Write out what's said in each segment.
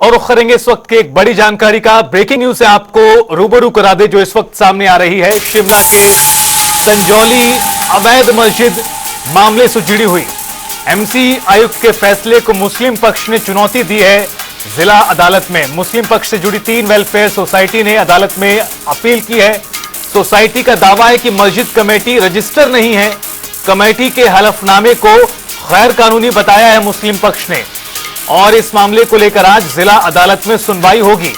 और रुख करेंगे इस वक्त की एक बड़ी जानकारी का। ब्रेकिंग न्यूज से आपको रूबरू करा दे जो इस वक्त सामने आ रही है। शिमला के संजौली अवैध मस्जिद मामले से जुड़ी हुई एमसी आयुक्त के फैसले को मुस्लिम पक्ष ने चुनौती दी है। जिला अदालत में मुस्लिम पक्ष से जुड़ी 3 वेलफेयर सोसाइटी ने अदालत में अपील की है। सोसाइटी का दावा है कि मस्जिद कमेटी रजिस्टर नहीं है। कमेटी के हलफनामे को गैर कानूनी बताया है मुस्लिम पक्ष ने, और इस मामले को लेकर आज जिला अदालत में सुनवाई होगी।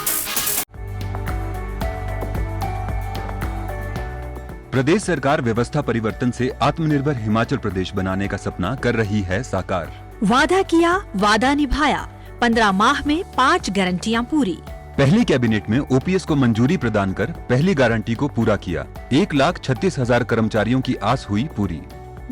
प्रदेश सरकार व्यवस्था परिवर्तन से आत्मनिर्भर हिमाचल प्रदेश बनाने का सपना कर रही है साकार। वादा किया, वादा निभाया। 15 माह में 5 गारंटियां पूरी। पहली कैबिनेट में ओपीएस को मंजूरी प्रदान कर पहली गारंटी को पूरा किया। 1,36,000 कर्मचारियों की आस हुई पूरी।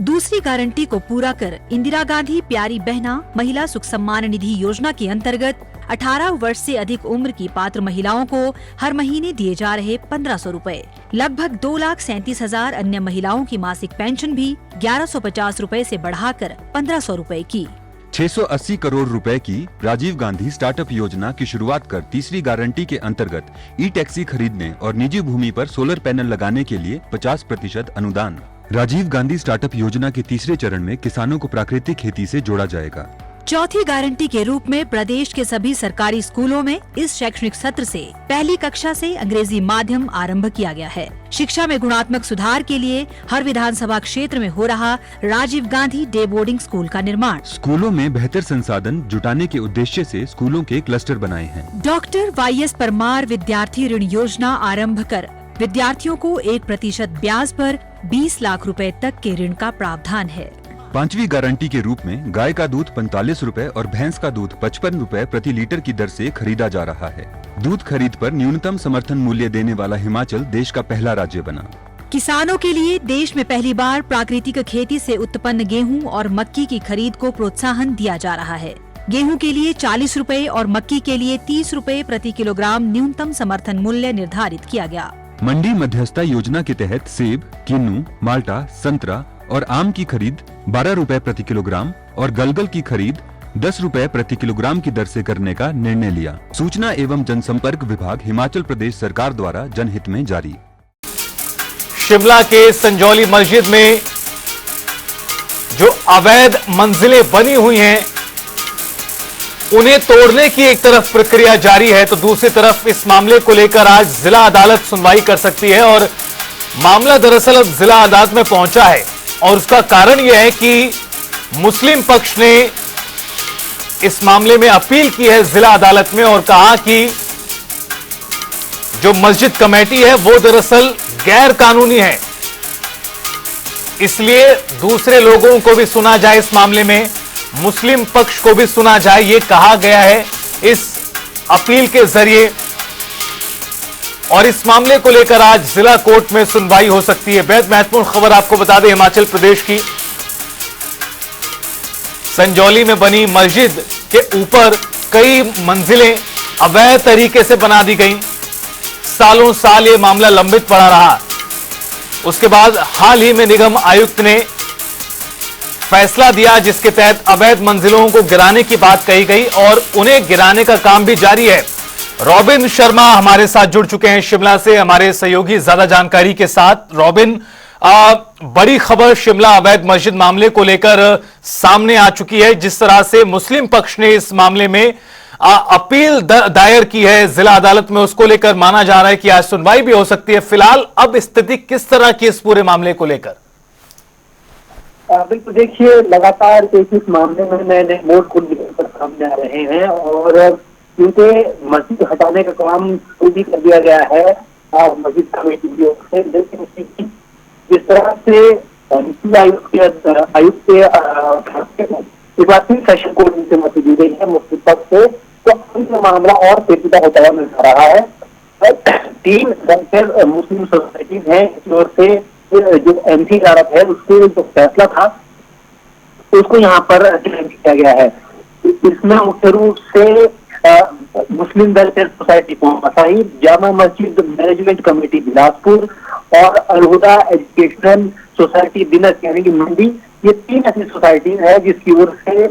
दूसरी गारंटी को पूरा कर इंदिरा गांधी प्यारी बहना महिला सुख सम्मान निधि योजना के अंतर्गत 18 वर्ष से अधिक उम्र की पात्र महिलाओं को हर महीने दिए जा रहे 1500 रुपए। लगभग 2,37,000 अन्य महिलाओं की मासिक पेंशन भी 1150 रुपए से बढ़ाकर 1500 रुपए की। 680 करोड़ रुपए की राजीव गांधी स्टार्टअप योजना की शुरुआत कर तीसरी गारंटी के अंतर्गत ई टैक्सी खरीदने और निजी भूमि पर सोलर पैनल लगाने के लिए 50% अनुदान। राजीव गांधी स्टार्टअप योजना के तीसरे चरण में किसानों को प्राकृतिक खेती से जोड़ा जाएगा। चौथी गारंटी के रूप में प्रदेश के सभी सरकारी स्कूलों में इस शैक्षणिक सत्र से पहली कक्षा से अंग्रेजी माध्यम आरंभ किया गया है। शिक्षा में गुणात्मक सुधार के लिए हर विधानसभा क्षेत्र में हो रहा Rajiv Gandhi day boarding school का निर्माण। स्कूलों में बेहतर संसाधन जुटाने के उद्देश्य से स्कूलों के क्लस्टर बनाए हैं। डॉक्टर वाईएस परमार विद्यार्थी ऋण योजना आरंभ कर विद्यार्थियों को 1% ब्याज पर 20 लाख रुपए तक के ऋण का प्रावधान है। 5वीं गारंटी के रूप में गाय का दूध 45 रुपए और भैंस का दूध 55 रुपए प्रति लीटर की दर से खरीदा जा रहा है। दूध खरीद पर न्यूनतम समर्थन मूल्य देने वाला हिमाचल देश का पहला राज्य बना। किसानों के लिए देश में पहली बार प्राकृतिक खेती से उत्पन्न गेहूं और मक्की की खरीद को प्रोत्साहन दिया जा रहा है। गेहूं के लिए 40 रुपए और मक्की के लिए 30 रुपए प्रति किलोग्राम न्यूनतम समर्थन मूल्य निर्धारित किया गया। मंडी मध्यस्थता योजना के तहत सेब, किन्नू, माल्टा, संतरा और आम की खरीद 12 रुपए प्रति किलोग्राम और गलगल की खरीद 10 रुपए प्रति किलोग्राम की दर से करने का निर्णय लिया। सूचना एवं जनसंपर्क विभाग हिमाचल प्रदेश सरकार द्वारा जनहित में जारी। शिमला के संजौली मस्जिद में जो अवैध मंजिलें बनी हुई हैं उन्हें तोड़ने की एक तरफ प्रक्रिया जारी है, तो दूसरी तरफ इस मामले को लेकर आज जिला अदालत सुनवाई कर सकती है। और मामला दरअसल अब जिला अदालत में पहुंचा है और उसका कारण यह है कि मुस्लिम पक्ष ने इस मामले में अपील की है जिला अदालत में और कहा कि जो मस्जिद कमेटी है वो दरअसल गैर कानूनी है, इसलिए दूसरे लोगों को भी सुना जाए, इस मामले में मुस्लिम पक्ष को भी सुना जाए, ये कहा गया है इस अपील के जरिए। और इस मामले को लेकर आज जिला कोर्ट में सुनवाई हो सकती है। बेहद महत्वपूर्ण खबर आपको बता दें, हिमाचल प्रदेश की संजौली में बनी मस्जिद के ऊपर कई मंजिलें अवैध तरीके से बना दी गई। सालों साल ये मामला लंबित पड़ा रहा। उसके बाद हाल ही में निगम आयुक्त ने फैसला दिया जिसके तहत अवैध मंजिलों को गिराने की बात कही गई और उन्हें गिराने का काम भी जारी है। रॉबिन शर्मा हमारे साथ जुड़ चुके हैं शिमला से हमारे सहयोगी ज्यादा जानकारी के साथ। रॉबिन, बड़ी खबर शिमला अवैध मस्जिद मामले को लेकर सामने आ चुकी है। जिस तरह से मुस्लिम पक्ष ने इस मामले में अपील दायर की है जिला अदालत में, उसको लेकर माना जा रहा है कि आज सुनवाई भी हो सकती है। फिलहाल अब स्थिति किस तरह की इस पूरे मामले को लेकर? बिल्कुल, देखिए लगातार इस मामले में नए नए मोड़ खुद निकलकर सामने आ रहे हैं और क्योंकि मस्जिद हटाने का काम शुरू भी कर दिया गया है मस्जिद कमेटी की ओर से, लेकिन जिस तरह से आयुक्त के बाद फिर सेशन कोर्ट से मत दी गई है मुस्लिम पक्ष से, तो मामला और पेचीदा होता हुआ नजर आ रहा है। 3 मुस्लिम सोसाइटी है इस ओर से जो एमसी इजारत है उसके जो फैसला था उसको यहाँ पर चैलेंज किया गया है। इसमें मुख्य रूप से मुस्लिम welfare society कोमसाही, Jama Masjid management committee Bilaspur और अलहुदा एजुकेशनल सोसाइटी दिनक यानी कि मंडी, ये 3 ऐसी सोसाइटी है जिसकी ओर से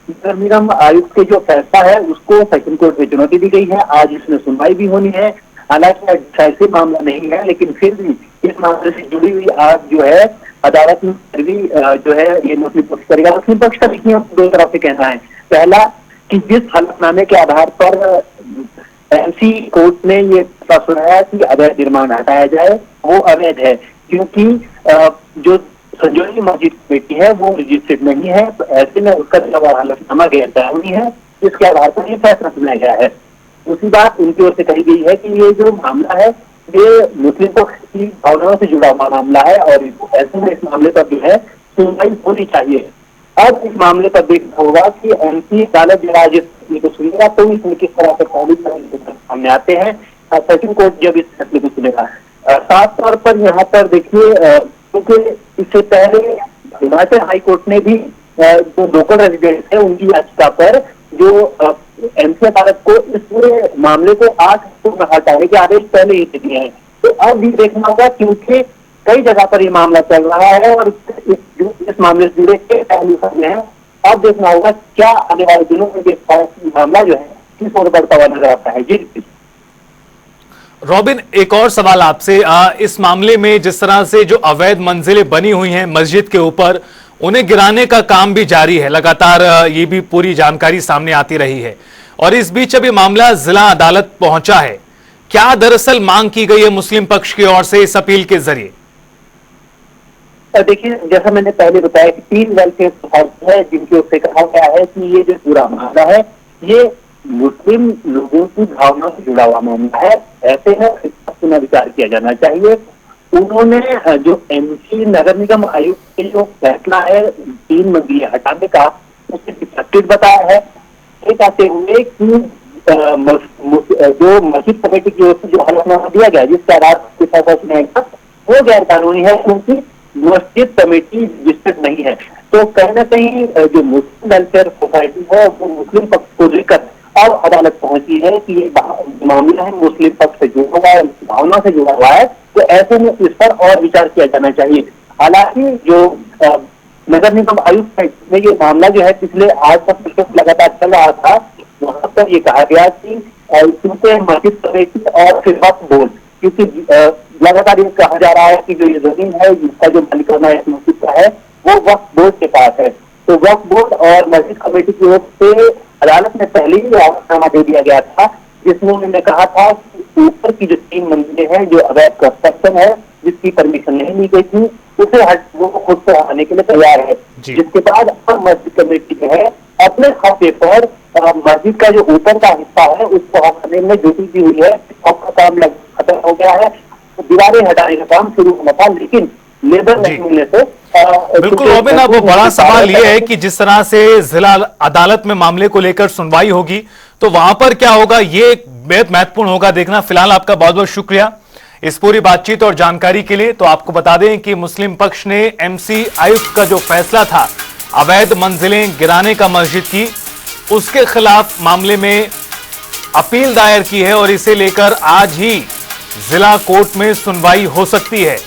नगर निगम आयुक्त के जो फैसला है उसको सेशन कोर्ट में चुनौती दी गई है। आज इसमें सुनवाई भी होनी है। हालांकि ऐसे मामला नहीं है, लेकिन फिर भी इस मामले से जुड़ी हुई आज जो है अदालत में भी जो है ये मुस्लिम पक्ष करेगा। मुस्लिम पक्ष का देखिए दो तरफ से कहना है। पहला कि जिस हलफनामे के आधार पर एमसी कोर्ट ने ये फैसला सुनाया कि अवैध निर्माण हटाया जाए, वो अवैध है, क्योंकि जो संजोली मस्जिद कमेटी है वो रजिस्टर्ड नहीं है। तो ऐसे में उसका जवाब हलफनामा गैर कानूनी है, जिसके आधार पर ये फैसला सुनाया गया है। दूसरी बात उनकी ओर से कही गई है कि ये जो मामला है ये मुस्लिम पक्ष की भावनाओं से जुड़ा हुआ मामला है और ऐसे में इस मामले पर जो है सुनवाई होनी चाहिए। अब इस मामले पर देखना होगा कि एमसी अदालत जो आज इस को सुनेगा तो इसमें किस तरह से सामने आते हैं। सेशन कोर्ट जब इस फैसले को सुनेगा। साफ तौर पर यहाँ पर देखिए, क्योंकि इससे पहले हिमाचल हाई कोर्ट ने भी जो लोकल रेजिडेंट्स है उनकी याचिका पर जो एमसी अदालत को इस पूरे मामले को 8 हफ्तों में हटाने के आदेश पहले ही दे दिए हैं। तो अब भी देखना होगा, क्योंकि कई जगह पर ये मामला चल रहा है और इस मामले से जुड़े कई पहलू सामने हैं। अब देखना होगा क्या आने वाले दिनों में मामला जो है किस ओर बढ़ता हुआ नजर आता है। जी रॉबिन, एक और सवाल आपसे। इस मामले में जिस तरह से जो अवैध मंजिलें बनी हुई हैं मस्जिद के ऊपर, उन्हें गिराने का काम भी जारी है लगातार। ये भी पूरी जानकारी सामने आती रही है और इस बीच अब ये मामला जिला अदालत पहुंचा है। क्या दरअसल मांग की गई है मुस्लिम पक्ष की ओर से इस अपील के जरिए? देखिए, जैसा मैंने पहले बताया कि 3 वेलफेयर सोसाइटी है जिनकी ओर से कहा गया है कि ये जो पूरा मामला है ये मुस्लिम लोगों की भावना से जुड़ा हुआ मामला है। ऐसे में इसका विचार किया जाना चाहिए। उन्होंने जो एमसी नगर निगम आयुक्त के जो फैसला है 3 मंजिलें हटाने का, उसे डिफेक्टिव बताया है। ये कहते हुए कि जो मस्जिद कमेटी की ओर से जो हलफनामा दिया गया जिसके आधार पर फैसला सुनाया वो गैर कानूनी है, क्योंकि मस्जिद कमेटी रजिस्टर्ड नहीं है। तो कहीं ना कहीं जो मुस्लिम वेलफेयर सोसाइटी है वो मुस्लिम पक्ष को लेकर अब अदालत पहुंची है कि ये मामला है मुस्लिम पक्ष से जुड़ा हुआ है, भावना से जुड़ा हुआ है। तो ऐसे में इस पर और विचार किया जाना चाहिए। हालांकि जो नगर निगम आयुक्त में ये मामला जो है पिछले 8 हफ्ते लगातार चल रहा था, वहां पर ये कहा गया कि क्योंकि मस्जिद कमेटी और फिर वक्फ बोर्ड, क्योंकि लगातार ये कहा जा रहा है कि जो ये जमीन है जिसका जो मालिकाना इस मस्जिद का है वो वक्फ बोर्ड के पास है। तो वक्फ बोर्ड और मस्जिद कमेटी की ओर से अदालत में पहले ही हलफनामा दे दिया गया था, जिसमें उन्होंने कहा था कि ऊपर की जो 3 मंजिलें हैं जो अवैध कंस्ट्रक्शन है जिसकी परमिशन नहीं ली गई थी, उसे वो खुद से हटाने के लिए तैयार है। जिसके बाद अब मस्जिद कमेटी जो है अपने खाते पर मस्जिद का जो ऊपर का हिस्सा है उसको हटाने में जुटी दी हुई है। सबका काम खत्म हो गया है। तो दीवारें हटाने का काम शुरू होना था, लेकिन लेबर नहीं मिलने से बिल्कुल रॉबिन, अब बड़ा सवाल यह है कि जिस तरह से जिला अदालत में मामले को लेकर सुनवाई होगी तो वहां पर क्या होगा, ये बेहद महत्वपूर्ण होगा देखना। फिलहाल आपका बहुत बहुत शुक्रिया इस पूरी बातचीत और जानकारी के लिए। तो आपको बता दें कि मुस्लिम पक्ष ने एमसी आयुक्त का जो फैसला था अवैध मंजिलें गिराने का मस्जिद की, उसके खिलाफ मामले में अपील दायर की है और इसे लेकर आज ही जिला कोर्ट में सुनवाई हो सकती है।